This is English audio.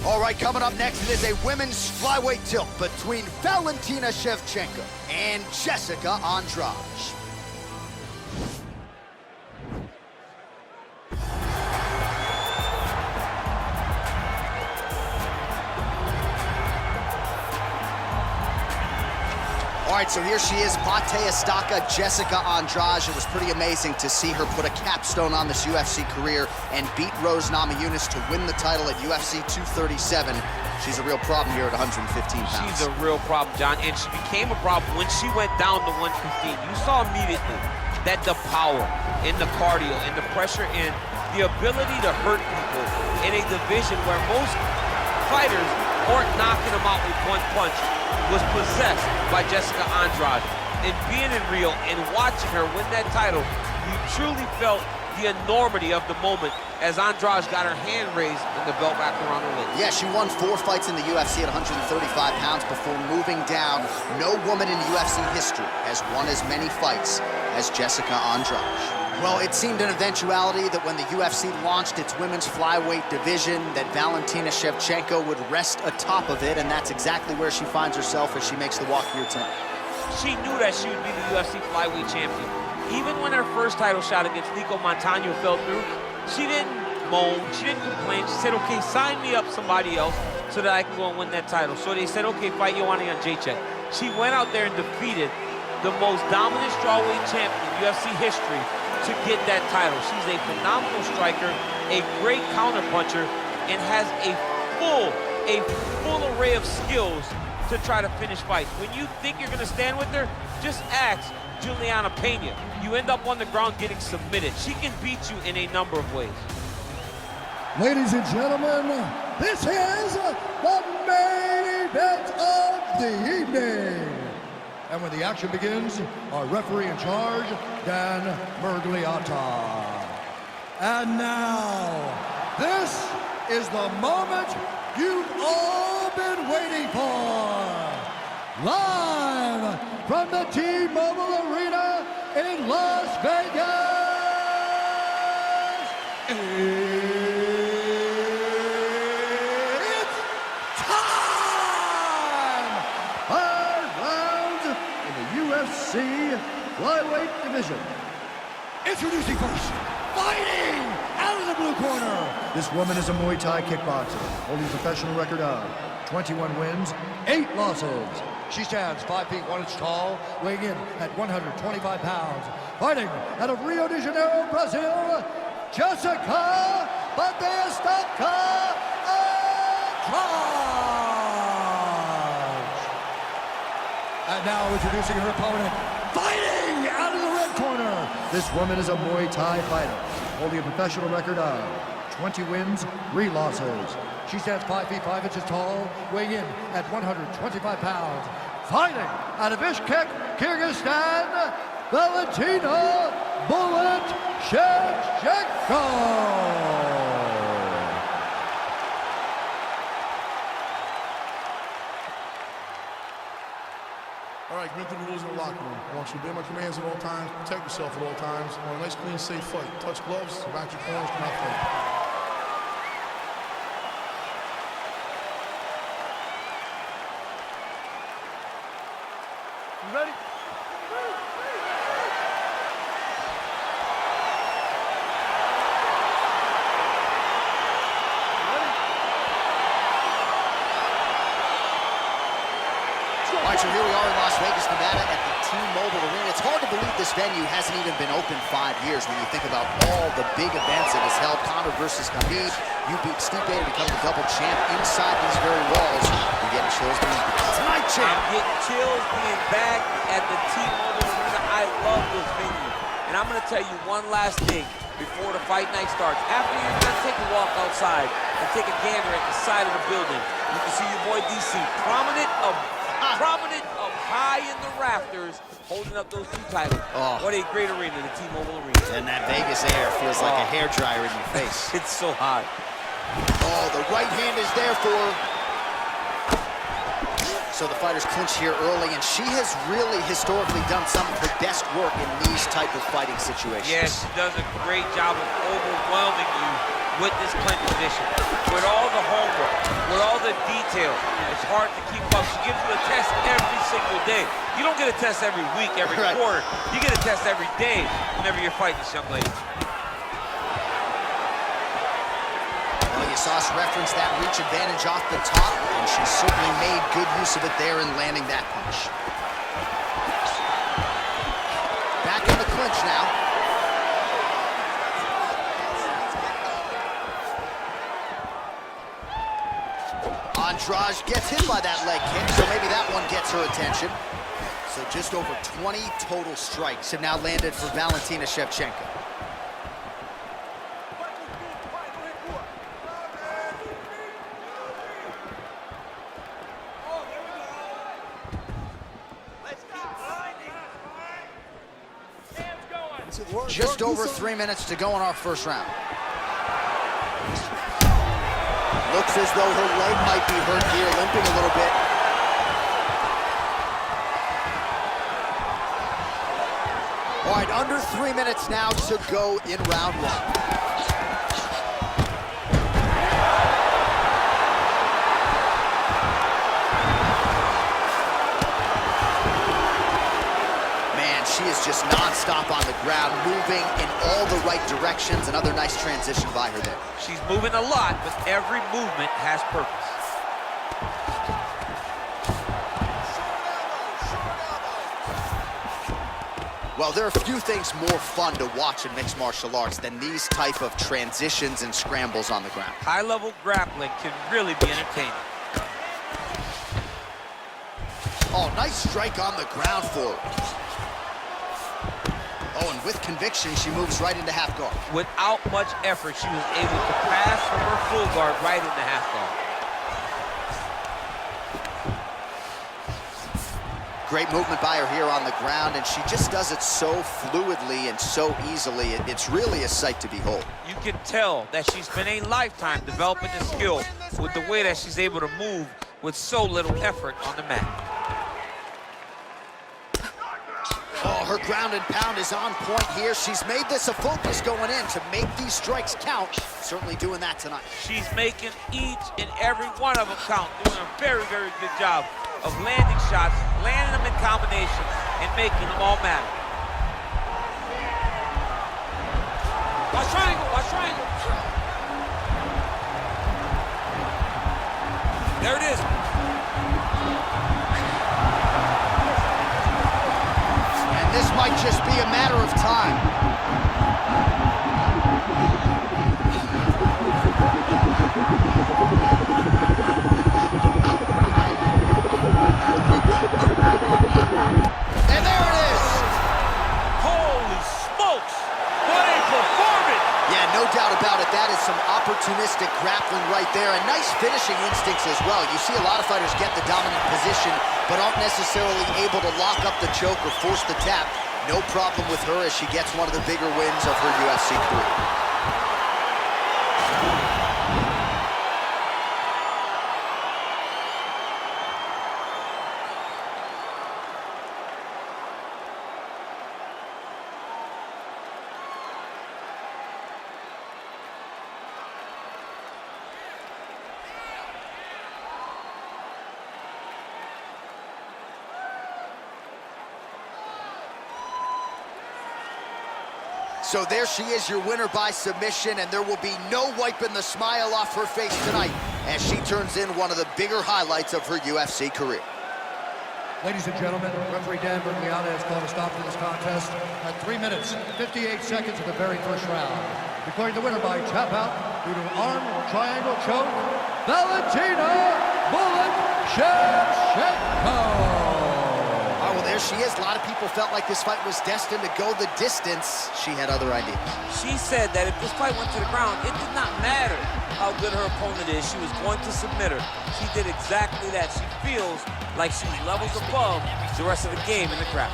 All right, coming up next, it is a women's flyweight tilt between Valentina Shevchenko and Jessica Andrade. All right, so here she is, Pate Estaca, Jessica Andrade. It was pretty amazing to see her put a capstone on this UFC career and beat Rose Namajunas to win the title at UFC 237. She's a real problem here at 115 pounds. She's a real problem, John, and she became a problem when she went down to 115. You saw immediately that the power and the cardio and the pressure and the ability to hurt people in a division where most fighters aren't knocking them out with one punch was possessed by Jessica Andrade. And being in Rio and watching her win that title, you truly felt the enormity of the moment as Andrade got her hand raised and the belt wrapped around her waist. Yeah, she won 4 fights in the UFC at 135 pounds before moving down. No woman in UFC history has won as many fights as Jessica Andrade. Well, it seemed an eventuality that when the UFC launched its women's flyweight division, that Valentina Shevchenko would rest atop of it, and that's exactly where she finds herself as she makes the walk here tonight. She knew that she would be the UFC flyweight champion. Even when her first title shot against Nico Montano fell through, she didn't moan, she didn't complain. She said, okay, sign me up somebody else so that I can go and win that title. So they said, okay, fight Joanna Jędrzejczyk. She went out there and defeated the most dominant strawweight champion in UFC history to get that title. She's a phenomenal striker, a great counterpuncher, and has a full array of skills to try to finish fights. When you think you're gonna stand with her, just ask Juliana Pena. You end up on the ground getting submitted. She can beat you in a number of ways. Ladies and gentlemen, this is the main event of the evening. And when the action begins, our referee in charge, Dan Mergliata. And now, this is the moment you've all been waiting for. Live from the T-Mobile Arena in Las Vegas. It's time! 5 rounds in the UFC flyweight division. Introducing first, fighting out of the blue corner. This woman is a Muay Thai kickboxer, holding a professional record of 21 wins, 8 losses. She stands 5 feet 1 inch tall, weighing in at 125 pounds. Fighting out of Rio de Janeiro, Brazil, Jessica Estaca Andrade. And now introducing her opponent, fighting out of the red corner. This woman is a Muay Thai fighter, holding a professional record of 20 wins, 3 losses. She stands 5 feet 5 inches tall, weighing in at 125 pounds. Fighting out of Bishkek, Kyrgyzstan, Valentina "Bullet" Shevchenko. All right, commit to the rules in the locker room. I want you to obey my commands at all times, protect yourself at all times. I want a nice, clean, safe fight. Touch gloves, back your corners, come out fight. You ready? All right, so here we are in Las Vegas, Nevada at the T-Mobile Arena. It's hard to believe this venue hasn't even been open 5 years when you think about all the big events it has held. Conor versus Khabib. You beat Stipe to become the double champ inside these very walls. You're getting chills being tonight champ. I'm getting chills being back at the T-Mobile Arena. I love this venue. And I'm going to tell you one last thing before the fight night starts. After you're done, take a walk outside and take a gander at the side of the building. You can see your boy DC prominent up high in the rafters, holding up those 2 titles. Oh. What a great arena, the T-Mobile Arena. And that Vegas air feels like a hairdryer in your face. It's so hot. Oh, the right hand is there for her. So the fighters clinch here early, and she has really historically done some of her best work in these type of fighting situations. Yes, she does a great job of overwhelming you with this clinch position. With all the homework, with the detail. It's hard to keep up. She gives you a test every single day. You don't get a test every week, every quarter. You get a test every day whenever you're fighting this young lady. Well, you saw us reference that reach advantage off the top, and she certainly made good use of it there in landing that punch. Back in the clinch now. Andrade gets hit by that leg kick, so maybe that one gets her attention. So just over 20 total strikes have now landed for Valentina Shevchenko. Just over 3 minutes to go in our first round. Looks as though her leg might be hurt here, limping a little bit. All right, under 3 minutes now to go in round one. She is just non-stop on the ground, moving in all the right directions. Another nice transition by her there. She's moving a lot, but every movement has purpose. Well, there are a few things more fun to watch in mixed martial arts than these type of transitions and scrambles on the ground. High-level grappling can really be entertaining. Oh, nice strike on the ground for her. Oh, and with conviction, she moves right into half guard. Without much effort, she was able to pass from her full guard right into half guard. Great movement by her here on the ground, and she just does it so fluidly and so easily. It's really a sight to behold. You can tell that she's been a lifetime developing the skill with the way that she's able to move with so little effort on the mat. Oh, her ground and pound is on point here. She's made this a focus going in to make these strikes count. Certainly doing that tonight. She's making each and every one of them count, doing a very, very good job of landing shots, landing them in combination, and making them all matter. Watch triangle, watch triangle. There it is. This might just be a matter of time. And there it is. Holy smokes. What a performance. Yeah, no doubt about it. That is some opportunistic grappling right there, and nice finishing instincts as well. You see a lot of fighters get the dominant position, but aren't necessarily able to lock up the choke or force the tap. No problem with her as she gets one of the bigger wins of her UFC career. So there she is, your winner by submission, and there will be no wiping the smile off her face tonight as she turns in one of the bigger highlights of her UFC career. Ladies and gentlemen, referee Dan Bergliana has called a stop to this contest at 3 minutes, 58 seconds of the very first round. Declaring the winner by tap out due to arm triangle choke, Valentina Shevchenko. Oh, well, there she is. A lot of people felt like this fight was destined to go the distance. She had other ideas. She said that if this fight went to the ground, it did not matter how good her opponent is. She was going to submit her. She did exactly that. She feels like she's levels above the rest of the game in the crowd.